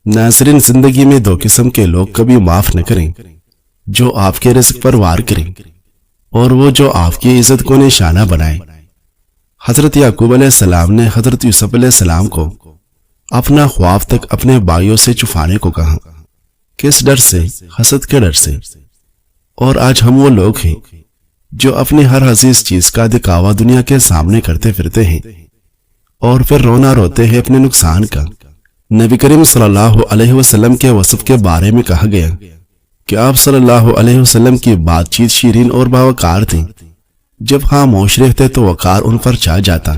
ناظرین، زندگی میں دو قسم کے لوگ کبھی معاف نہ کریں، جو آپ کے رزق پر وار کریں اور وہ جو آپ کی عزت کو نشانہ بنائیں۔ حضرت یعقوب علیہ السلام نے حضرت یوسف علیہ السلام کو اپنا خواب تک اپنے بھائیوں سے چھپانے کو کہا۔ کس ڈر سے؟ حسد کے ڈر سے۔ اور آج ہم وہ لوگ ہیں جو اپنی ہر عزیز چیز کا دکھاوا دنیا کے سامنے کرتے پھرتے ہیں اور پھر رونا روتے ہیں اپنے نقصان کا۔ نبی کریم صلی اللہ علیہ وسلم کے وصف کے بارے میں کہا گیا کہ آپ صلی اللہ علیہ وسلم کی بات چیت شیرین اور باوقار تھی۔ جب خاموش رہتے تو وقار ان پر چھا جاتا،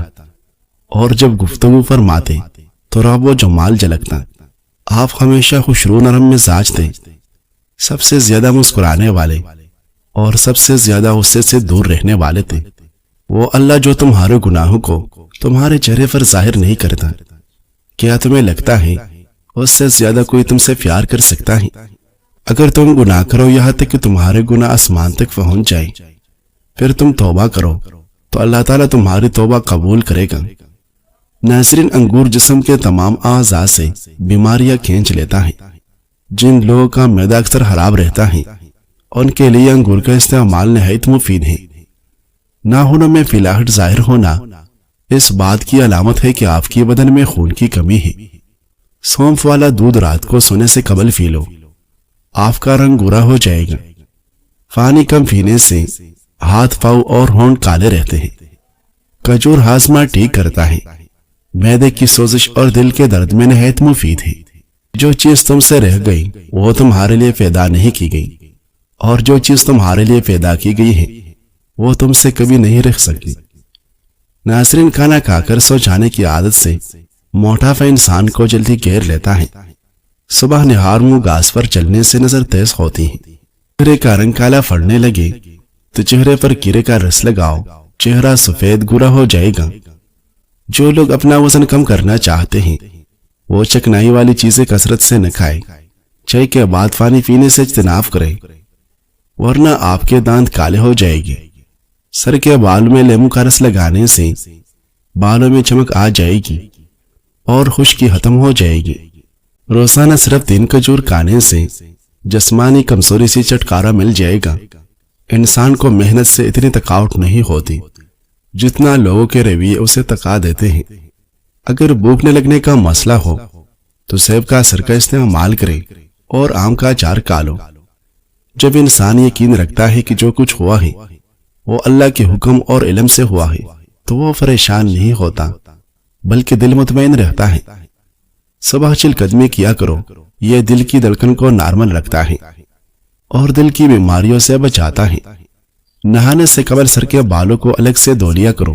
اور جب گفتگو فرماتے تو رعب و جمال جھلکتا۔ آپ ہمیشہ خوشرو نرم مزاج تھے، سب سے زیادہ مسکرانے والے اور سب سے زیادہ غصے سے دور رہنے والے تھے۔ وہ اللہ جو تمہارے گناہوں کو تمہارے چہرے پر ظاہر نہیں کرتا، کیا تمہیں لگتا ہے اس سے زیادہ کوئی تم سے پیار کر سکتا ہے؟ اگر تم گناہ کرو یہاں تک کہ تمہارے گناہ آسمان تک پہنچ جائے، پھر تم توبہ کرو تو اللہ تعالیٰ تمہاری توبہ قبول کرے گا۔ ناظرین، انگور جسم کے تمام اعضاء سے بیماریاں کھینچ لیتا ہے۔ جن لوگوں کا معدہ اکثر خراب رہتا ہے ان کے لیے انگور کا استعمال نہایت مفید ہے۔ ناخنوں میں پھلاہٹ ظاہر ہونا اس بات کی علامت ہے کہ آپ کی بدن میں خون کی کمی ہے۔ سونف والا دودھ رات کو سونے سے قبل پی لو، آپ کا رنگ گورا ہو جائے گا۔ پانی کم پینے سے ہاتھ پاؤں اور ہونٹ کالے رہتے ہیں۔ کھجور ہاضمہ ٹھیک کرتا ہے۔ معدے کی سوزش اور دل کے درد میں نہایت مفید ہے۔ جو چیز تم سے رہ گئی وہ تمہارے لیے پیدا نہیں کی گئی، اور جو چیز تمہارے لیے پیدا کی گئی ہے وہ تم سے کبھی نہیں رہ سکتی۔ ناظرین، کھانا کھا کر سو جانے کی عادت سے موٹاپا انسان کو جلدی گھیر لیتا ہے۔ صبح نہار منہ گھاس پر چلنے سے نظر تیز ہوتی ہے۔ چہرے کا رنگ کالا پڑنے لگے تو چہرے پر کیڑے کا رس لگاؤ، چہرہ سفید گورا ہو جائے گا۔ جو لوگ اپنا وزن کم کرنا چاہتے ہیں وہ چکنائی والی چیزیں کثرت سے نہ کھائیں۔ چائے کے بعد پانی پینے سے اجتناب کریں، ورنہ آپ کے دانت کالے ہو جائے گے۔ سر کے بال میں لیمو کا رس لگانے سے بالوں میں چمک آ جائے گی اور خشکی ختم ہو جائے گی۔ روزانہ صرف 3 کھجور کھانے سے جسمانی کمزوری سے چھٹکارا مل جائے گا۔ انسان کو محنت سے اتنی تھکاوٹ نہیں ہوتی جتنا لوگوں کے رویے اسے تھکا دیتے ہیں۔ اگر بھوک نہ لگنے کا مسئلہ ہو تو سیب کا سرکہ استعمال کرے اور آم کا اچار کھا لو۔ جب انسان یقین رکھتا ہے کہ جو کچھ ہوا ہے وہ اللہ کے حکم اور علم سے ہوا ہے تو وہ پریشان نہیں ہوتا، بلکہ دل مطمئن رہتا ہے۔ صبح چل قدمی کیا کرو، یہ دل کی دھڑکن کو نارمل رکھتا ہے اور دل کی بیماریوں سے بچاتا ہے۔ نہانے سے قبل سر کے بالوں کو الگ سے دھو لیا کرو،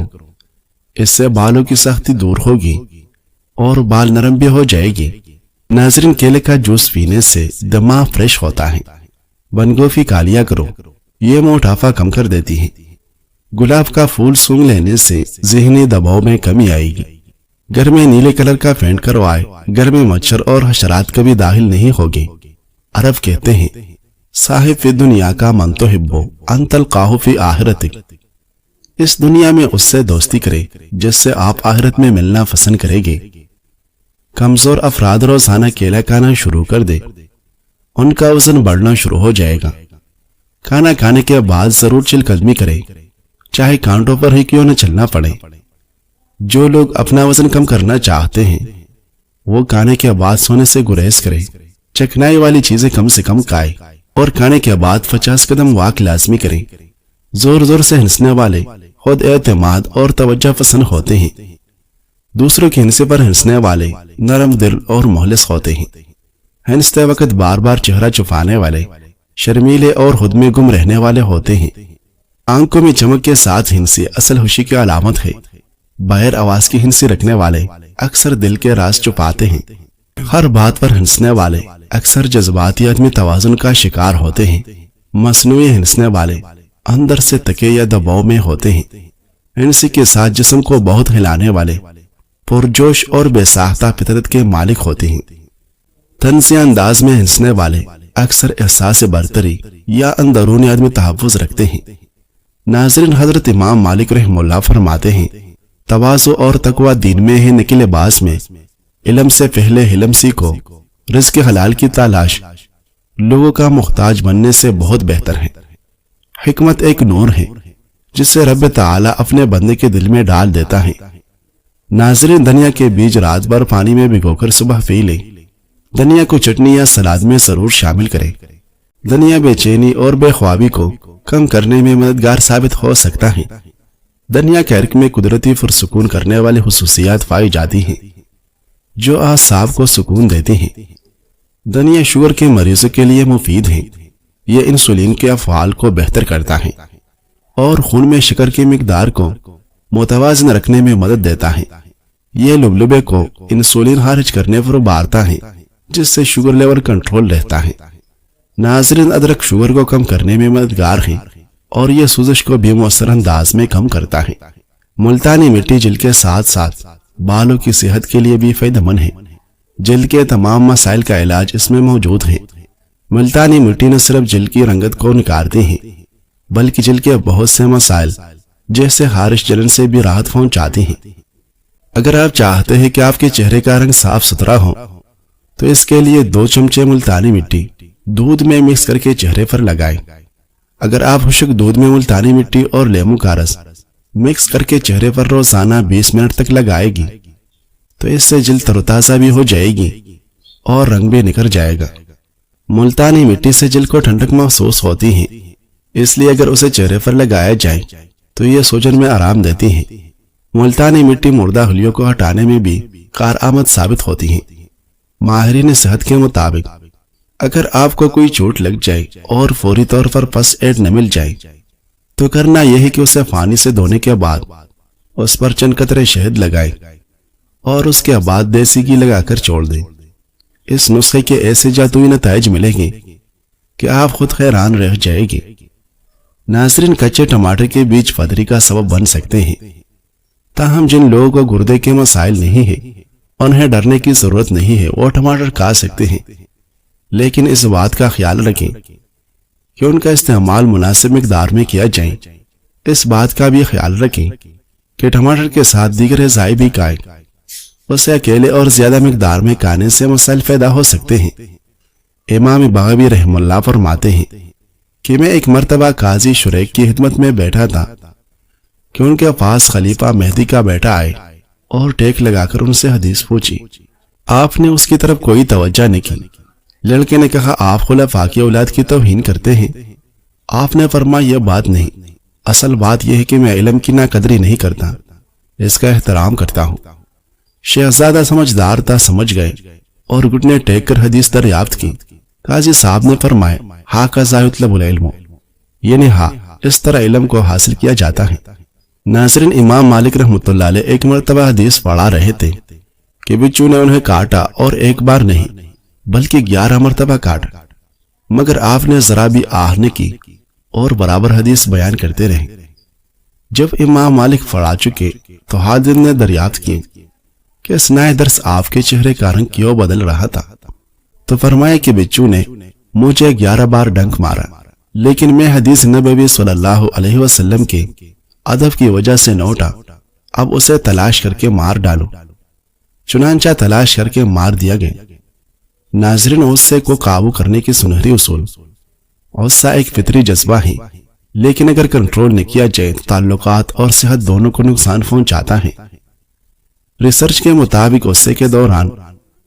اس سے بالوں کی سختی دور ہوگی اور بال نرم بھی ہو جائے گی۔ ناظرین، کیلے کا جوس پینے سے دماغ فریش ہوتا ہے۔ بند گوبھی کھا لیا کرو، یہ موٹاپا کم کر دیتی ہے۔ گلاب کا پھول سونگھ لینے سے ذہنی دباؤ میں کمی آئے گی۔ گھر میں نیلے کلر کا پینٹ کروائے، گھر میں مچھر اور حشرات کبھی داخل نہیں ہوگی۔ عرب کہتے ہیں صاحب فی دنیا کا من تحبو ان تلقاہ فی آخرتک۔ اس دنیا میں اس سے دوستی کرے جس سے آپ آخرت میں ملنا پسند کریں گے۔ کمزور افراد روزانہ کیلا کھانا شروع کر دے، ان کا وزن بڑھنا شروع ہو جائے گا۔ کھانا کھانے کے بعد ضرور چل قدمی کرے، چاہے کانٹوں پر ہی کیوں نہ چلنا پڑے۔ جو لوگ اپنا وزن کم کرنا چاہتے ہیں وہ کھانے کے بعد سونے سے گریز کرے، چکنائی والی چیزیں کم سے کم کھائے اور کھانے کے بعد 50 قدم واک لازمی کریں۔ زور زور سے ہنسنے والے خود اعتماد اور توجہ پسند ہوتے ہیں۔ دوسروں کے ہنسے پر ہنسنے والے نرم دل اور مخلص ہوتے ہیں۔ ہنستے وقت بار بار چہرہ چھپانے والے شرمیلے اور خود میں گم رہنے والے ہوتے ہیں۔ آنکھوں میں چمک کے ساتھ ہنسی اصل خوشی کی علامت ہے۔ باہر آواز کی ہنسی رکھنے والے اکثر دل کے راز چھپاتے ہیں۔ ہر بات پر ہنسنے والے اکثر جذباتی عدم توازن کا شکار ہوتے ہیں۔ مصنوعی ہنسنے والے اندر سے تکے یا دباؤ میں ہوتے ہیں۔ ہنسی کے ساتھ جسم کو بہت ہلانے والے پرجوش اور بے ساختہ فطرت کے مالک ہوتے ہیں۔ طنزی انداز میں ہنسنے والے اکثر احساس برتری یا اندرونی عدم تحفظ رکھتے ہیں۔ ناظرین، حضرت امام مالک رحمہ اللہ فرماتے ہیں تواضع اور تقوی دین میں ہے نہ کہ لباس میں۔ علم سے پہلے حلم سیکھو، رزق حلال کی تلاش لوگوں کا محتاج بننے سے بہت بہتر ہے۔ حکمت ایک نور ہے جسے رب تعالی اپنے بندے کے دل میں ڈال دیتا ہے۔ ناظرین، دنیا کے بیج رات بھر پانی میں بھگو کر صبح پی لیں۔ دنیا کو چٹنی یا سلاد میں ضرور شامل کریں۔ دنیا بے چینی اور بے خوابی کو کم کرنے میں مددگار ثابت ہو سکتا ہے۔ دنیا کے عرق میں قدرتی پرسکون کرنے والی خصوصیات پائی جاتی ہیں جو اعصاب کو سکون دیتی ہیں۔ دنیا شوگر کے مریضوں کے لیے مفید ہے۔ یہ انسولین کے افعال کو بہتر کرتا ہے اور خون میں شکر کی مقدار کو متوازن رکھنے میں مدد دیتا ہے۔ یہ لبلبے کو انسولین خارج کرنے پر ابھارتا ہے جس سے شوگر لیول کنٹرول رہتا ہے۔ ناظرین، ادرک شوگر کو کم کرنے میں مددگار ہے اور یہ سوزش کو بھی مؤثر انداز میں کم کرتا ہے۔ ملتانی مٹی جلد کے ساتھ ساتھ بالوں کی صحت کے لیے بھی فائدہ مند ہے۔ جلد کے تمام مسائل کا علاج اس میں موجود ہے۔ ملتانی مٹی نہ صرف جلد کی رنگت کو نکھارتی ہے بلکہ جلد کے بہت سے مسائل جیسے خارش جلن سے بھی راحت پہنچاتی ہیں۔ اگر آپ چاہتے ہیں کہ آپ کے چہرے کا رنگ صاف ستھرا ہو تو اس کے لیے 2 چمچے ملتانی مٹی دودھ میں مکس کر کے چہرے پر لگائیں۔ اگر آپ خشک دودھ میں ملتانی مٹی اور لیموں کا رس مکس کر کے چہرے پر روزانہ 20 منٹ تک لگائے گی تو اس سے جلد تروتازہ بھی ہو جائے گی اور رنگ بھی نکھر جائے گا۔ ملتانی مٹی سے جلد کو ٹھنڈک محسوس ہوتی ہے، اس لیے اگر اسے چہرے پر لگایا جائے تو یہ سوجن میں آرام دیتی ہے۔ ملتانی مٹی مردہ خلیوں کو ہٹانے میں بھی کارآمد ثابت ہوتی ہے۔ ماہرین صحت کے مطابق اگر آپ کو کوئی چوٹ لگ جائے اور فوری طور پر فرسٹ ایڈ نہ مل جائے تو کرنا یہ ہے کہ اسے پانی سے دھونے کے بعد اس پر چند قطرے شہد لگائیں اور اس کے بعد دیسی گھی لگا کر چھوڑ دیں۔ اس نسخے کے ایسے جادوئی نتائج ملیں گے کہ آپ خود حیران رہ جائے گے۔ ناظرین، کچے ٹماٹر کے بیج پتھری کا سبب بن سکتے ہیں، تاہم جن لوگوں کو گردے کے مسائل نہیں ہے انہیں ڈرنے کی ضرورت نہیں ہے، وہ ٹماٹر کھا سکتے ہیں، لیکن اس بات کا خیال رکھیں کہ ان کا استعمال مناسب مقدار میں کیا جائے۔ اس بات کا بھی خیال رکھیں کہ ٹماٹر کے ساتھ دیگر غذائیں بھی کھائیں۔ اسے اکیلے اور زیادہ مقدار میں کھانے سے مسائل پیدا ہو سکتے ہیں۔ امام بغوی رحم اللہ فرماتے ہیں کہ میں ایک مرتبہ قاضی شریک کی خدمت میں بیٹھا تھا کہ ان کے پاس خلیفہ مہدی کا بیٹا آئے اور ٹیک لگا کر ان سے حدیث پوچھی۔ آپ نے اس کی طرف کوئی توجہ نہیں کی۔ لڑکے نے کہا، آپ خلفاء کی اولاد کی توہین کرتے ہیں۔ آپ نے فرمایا، یہ بات نہیں، اصل بات یہ ہے کہ میں علم کی ناقدری نہیں کرتا، اس کا احترام کرتا ہوں۔ شہزادہ سمجھدار تھا، سمجھ گئے اور گھٹنے ٹیک کر حدیث دریافت کی۔ قاضی صاحب نے فرمایا، ہاں کا یطلب العلم، یعنی ہاں اس طرح علم کو حاصل کیا جاتا ہے۔ ناظرین، امام مالک رحمۃ اللہ علیہ ایک مرتبہ حدیث پڑھا رہے تھے کہ بچو نے انہیں کاٹا، اور ایک بار نہیں بلکہ 11 مرتبہ کاٹا، مگر آپ نے ذرا بھی آہ نہ کی اور برابر حدیث بیان کرتے رہے۔ جب امام مالک پڑھا چکے تو حاضر نے دریافت کی کہ اثناء درس آپ کے چہرے کا رنگ کیوں بدل رہا تھا؟ تو فرمایا کہ بچو نے مجھے 11 بار ڈنک مارا، لیکن میں حدیث نبوی صلی اللہ علیہ وسلم کے ادب کی وجہ سے نہ اٹھا، اب اسے تلاش کر کے مار ڈالو۔ چنانچہ تلاش کر کے مار دیا گیا۔ ناظرین، غصے کو قابو کرنے کی سنہری اصول۔ غصہ ایک فطری جذبہ ہے، لیکن اگر کنٹرول نہ کیا جائے تو تعلقات اور صحت دونوں کو نقصان پہنچاتا ہے۔ ریسرچ کے مطابق غصے کے دوران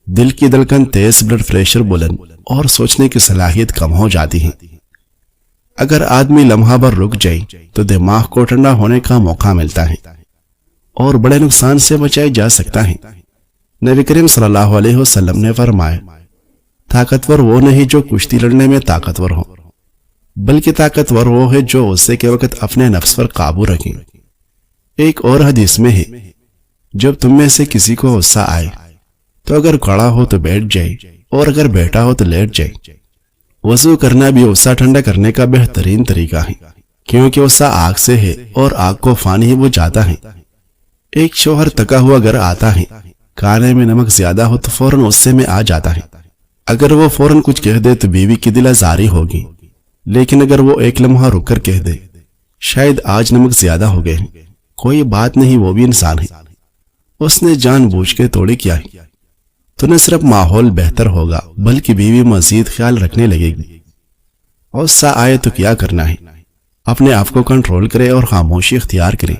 دل کی دھڑکن تیز، بلڈ پریشر بلند اور سوچنے کی صلاحیت کم ہو جاتی ہے۔ اگر آدمی لمحہ بھر رک جائے تو دماغ کو ٹھنڈا ہونے کا موقع ملتا ہے اور بڑے نقصان سے بچایا جا سکتا ہے۔ نبی کریم صلی اللہ علیہ وسلم نے فرمایا، طاقتور وہ نہیں جو کشتی لڑنے میں طاقتور ہو، بلکہ طاقتور وہ ہے جو غصے کے وقت اپنے نفس پر قابو رکھے۔ ایک اور حدیث میں ہے، جب تم میں سے کسی کو غصہ آئے تو اگر کھڑا ہو تو بیٹھ جائے اور اگر بیٹھا ہو تو لیٹ جائے۔ وضو کرنا بھی غصہ ٹھنڈا کرنے کا بہترین طریقہ ہے، کیونکہ غصہ آگ سے ہے اور آگ کو فانی ہی بجھاتا ہے۔ ایک شوہر تکا ہوا گھر آتا ہے، کھانے میں نمک زیادہ ہو تو فوراً غصے میں آ جاتا ہے۔ اگر وہ فوراً کچھ کہہ دے تو بیوی کی دل آزاری ہوگی، لیکن اگر وہ ایک لمحہ رک کر کہہ دے، شاید آج نمک زیادہ ہو گئے، کوئی بات نہیں، وہ بھی انسان ہے، اس نے جان بوجھ کے توڑی کیا ہے۔ تو نہ صرف ماحول بہتر ہوگا بلکہ بیوی مزید خیال رکھنے لگے گی۔ غصہ آئے تو کیا کرنا ہے؟ اپنے آپ کو کنٹرول کرے اور خاموشی اختیار کرے۔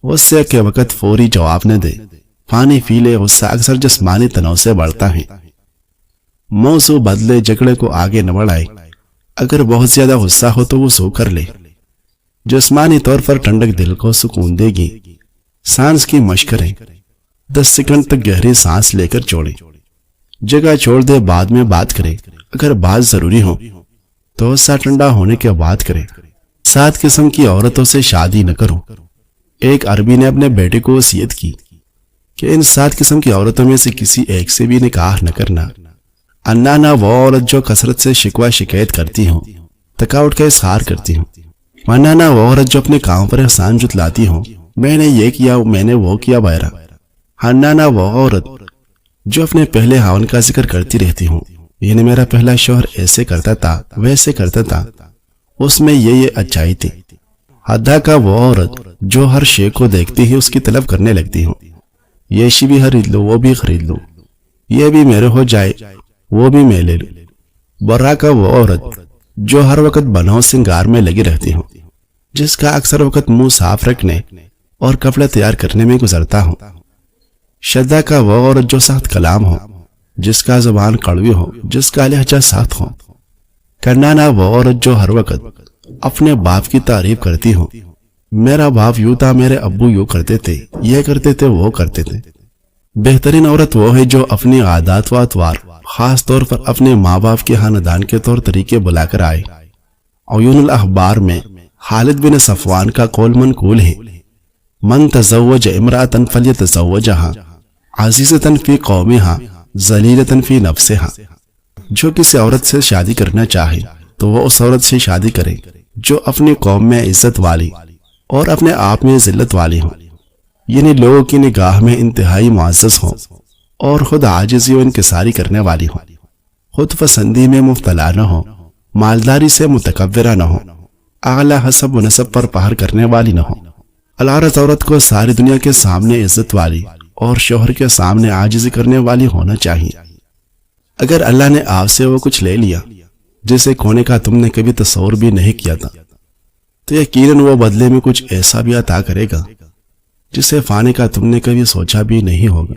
غصے کے وقت فوری جواب نہ دے، پانی پی لے۔ غصہ اکثر جسمانی تناؤ سے بڑھتا ہے۔ موضوع بدلے، جھگڑے کو آگے نہ بڑھائے۔ اگر بہت زیادہ غصہ ہو تو وضو کر لے، جسمانی طور پر ٹھنڈک دل کو سکون دے گی۔ سانس کی مشق کریں، 10 سیکنڈ تک گہری سانس لے کر چھوڑیں، جگہ چھوڑ دے، بعد میں بات کریں۔ اگر بات ضروری ہو تو غصہ ٹھنڈا ہونے کے بعد کریں۔ 7 قسم کی عورتوں سے شادی نہ کرو۔ ایک عربی نے اپنے بیٹے کو وصیت کی کہ ان 7 قسم کی عورتوں میں سے کسی ایک سے بھی نکاح نہ کرنا۔ انانا وہ عورت جو کثرت سے شکوہ شکایت کرتی ہوں، تھکاوٹ کا اظہار کرتی ہوں۔ منانا وہ عورت جو اپنے کام پر احسان جتلاتی ہوں، میں نے یہ کیا، میں نے وہ کیا وغیرہ۔ حنانا وہ عورت جو اپنے پہلے خاوند کا ذکر کرتی رہتی ہوں، یعنی میرا پہلا شوہر ایسے کرتا تھا، ویسے کرتا تھا، اس میں یہ اچھائی تھی۔ حدا کا وہ عورت جو ہر شے کو دیکھتی ہی اس کی طلب کرنے لگتی ہوں، یہ شی بھی خرید لو، وہ بھی خرید لو، یہ بھی میرے ہو جائے، وہ بھی میں لے لوں۔ برا کا وہ عورت جو ہر وقت بناؤ سنگار میں لگی رہتی ہوں، جس کا اکثر وقت منہ صاف رکھنے اور کپڑے تیار کرنے میں گزرتا ہوں۔ شدہ کا وہ عورت جو سخت کلام ہو، جس کا زبان کڑوی ہو، جس کا لہجہ سخت ہو۔ کنانا وہ عورت جو ہر وقت اپنے باپ کی تعریف کرتی ہو، میرا باپ یوں تھا، میرے ابو یوں کرتے تھے، یہ کرتے تھے، وہ کرتے تھے۔ بہترین عورت وہ ہے جو اپنی عادات و اطوار، خاص طور پر اپنے ماں باپ کے خاندان کے طور طریقے بلا کر آئے۔ عیون الاخبار میں خالد بن صفوان کا قول منقول ہے، من تزوج امرأة فلیتزوجہا عزیزة فی قومہا ذلیلة فی نفسہا۔ جو کسی عورت سے شادی کرنا چاہے تو وہ اس عورت سے شادی کرے جو اپنی قوم میں عزت والی اور اپنے آپ میں ذلت والی ہو، یعنی لوگوں کی نگاہ میں انتہائی معزز ہو اور خود عاجزی و انکساری کرنے والی ہو، خود پسندی میں مبتلا نہ ہو، مالداری سے متکبرہ نہ ہو، اعلیٰ حسب و نسب پر پہر کرنے والی نہ ہو۔ العارض عورت کو ساری دنیا کے سامنے عزت والی اور شوہر کے سامنے عاجزی کرنے والی ہونا چاہیے۔ اگر اللہ نے آپ سے وہ کچھ لے لیا جسے کھونے کا تم نے کبھی تصور بھی نہیں کیا تھا، تو یقیناً وہ بدلے میں کچھ ایسا بھی عطا کرے گا جسے پانے کا تم نے کبھی سوچا بھی نہیں ہوگا۔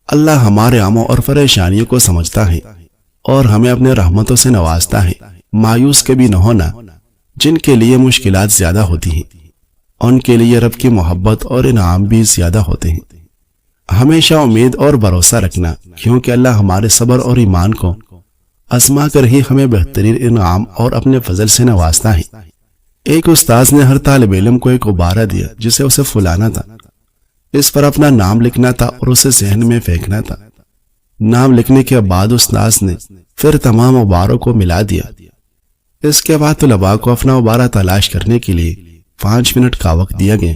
اللہ ہمارے غموں اور پریشانیوں کو سمجھتا ہے اور ہمیں اپنے رحمتوں سے نوازتا ہے۔ مایوس کبھی نہ ہونا، جن کے لیے مشکلات زیادہ ہوتی ہیں ان کے لیے رب کی محبت اور انعام بھی زیادہ ہوتے ہیں۔ ہمیشہ امید اور بھروسہ رکھنا، کیونکہ اللہ ہمارے صبر اور ایمان کو آزما کر ہی ہمیں بہترین انعام اور اپنے فضل سے نوازتا ہے۔ ایک استاذ نے ہر طالب علم کو ایک غبارہ دیا جسے اسے پھلانا تھا، اس پر اپنا نام لکھنا تھا اور اسے ذہن میں پھینکنا تھا۔ نام لکھنے کے بعد استاذ نے پھر تمام غباروں کو ملا دیا۔ اس کے بعد طلباء کو اپنا غبارہ تلاش کرنے کے لیے 5 منٹ کا وقت دیا گیا۔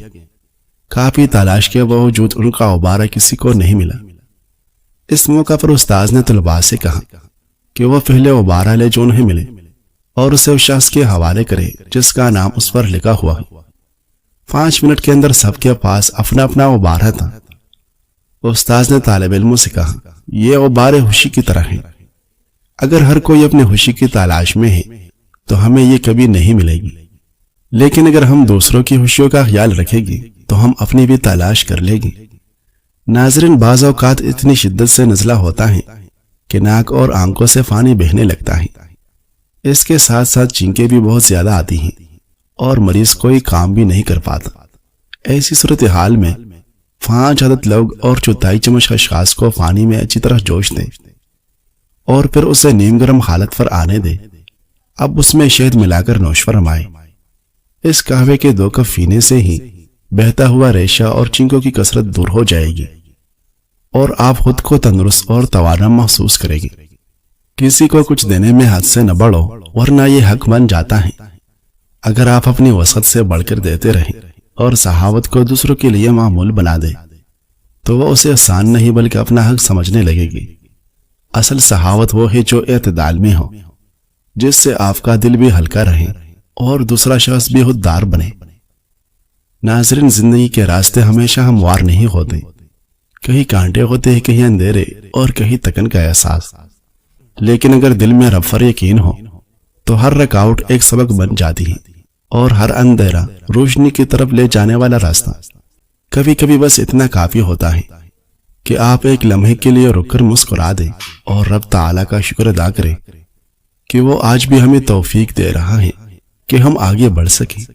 کافی تلاش کے باوجود ان کا غبارہ کسی کو نہیں ملا۔ اس موقع پر استاذ نے طلباء سے کہا کہ وہ پہلے غبارہ لے جو انہیں ملے اور اسے اس شخص کے حوالے کرے جس کا نام اس پر لکھا ہوا ہے۔ 5 منٹ کے اندر سب کے پاس اپنا اپنا غبارہ تھا۔ استاذ نے طالب علموں سے کہا، یہ غبارے خوشی کی طرح ہیں، اگر ہر کوئی اپنی خوشی کی تلاش میں ہے تو ہمیں یہ کبھی نہیں ملے گی، لیکن اگر ہم دوسروں کی خوشیوں کا خیال رکھیں گے تو ہم اپنی بھی تلاش کر لیں گے۔ ناظرین، بعض اوقات اتنی شدت سے نزلہ ہوتا ہے کہ ناک اور آنکھوں سے پانی بہنے لگتا ہے۔ اس کے ساتھ ساتھ چینکیں بھی بہت زیادہ آتی ہیں اور مریض کوئی کام بھی نہیں کر پاتا۔ ایسی صورتحال میں 5 عدد لوگ اور 4 چمچ اشخاص کو پانی میں اچھی طرح جوش دیں اور پھر اسے نیم گرم حالت پر آنے دیں۔ اب اس میں شہد ملا کر نوش فرمائیں۔ اس قہوے کے 2 کپ پینے سے ہی بہتا ہوا ریشہ اور چینکوں کی کثرت دور ہو جائے گی اور آپ خود کو تندرست اور توانا محسوس کریں گے۔ کسی کو کچھ دینے میں حد سے نہ بڑھو، ورنہ یہ حق بن جاتا ہے۔ اگر آپ اپنی وسعت سے بڑھ کر دیتے رہیں اور سخاوت کو دوسروں کے لیے معمول بنا دیں تو وہ اسے احسان نہیں بلکہ اپنا حق سمجھنے لگے گی۔ اصل سخاوت وہ ہے جو اعتدال میں ہو، جس سے آپ کا دل بھی ہلکا رہے اور دوسرا شخص بھی خوددار بنے۔ ناظرین، زندگی کے راستے ہمیشہ ہموار نہیں ہوتے، کہیں کانٹے ہوتے ہیں، کہیں اندھیرے اور کہیں تکن کا احساس، لیکن اگر دل میں رب پر یقین ہو تو ہر رکاوٹ ایک سبق بن جاتی ہے اور ہر اندھیرا روشنی کی طرف لے جانے والا راستہ۔ کبھی کبھی بس اتنا کافی ہوتا ہے کہ آپ ایک لمحے کے لیے رک کر مسکرا دیں اور رب تعالیٰ کا شکر ادا کریں کہ وہ آج بھی ہمیں توفیق دے رہا ہے کہ ہم آگے بڑھ سکیں۔